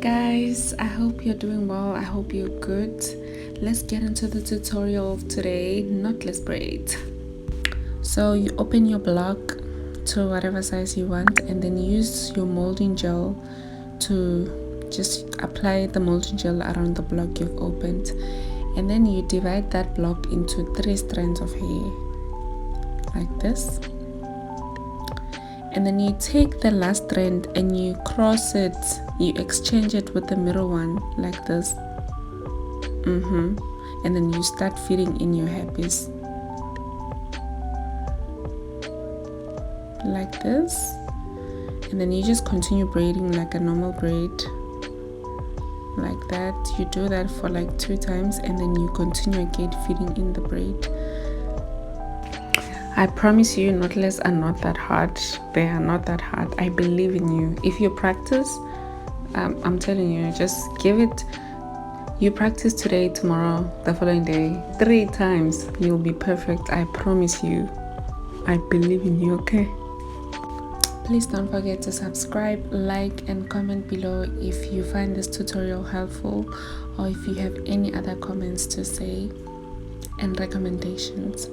Guys, I hope you're doing well. I hope you're good. Let's get into the tutorial of today, knotless braids. So you open your block to whatever size you want and then use your molding gel to just apply the molding gel around the block you've opened, and then you divide that block into 3 strands of hair like this. And then you take the last strand and you cross it, you exchange it with the middle one like this. And then you start feeding in your hairpiece like this, and then you just continue braiding like a normal braid like that. You do that for like 2 times and then you continue again feeding in the braid. I promise you, knotless are not that hard. They are not that hard. I believe in you. If you practice, I'm telling you, just give it. You practice today, tomorrow, the following day, 3 times, you'll be perfect. I promise you. I believe in you, okay? Please don't forget to subscribe, like, and comment below if you find this tutorial helpful, or if you have any other comments to say and recommendations.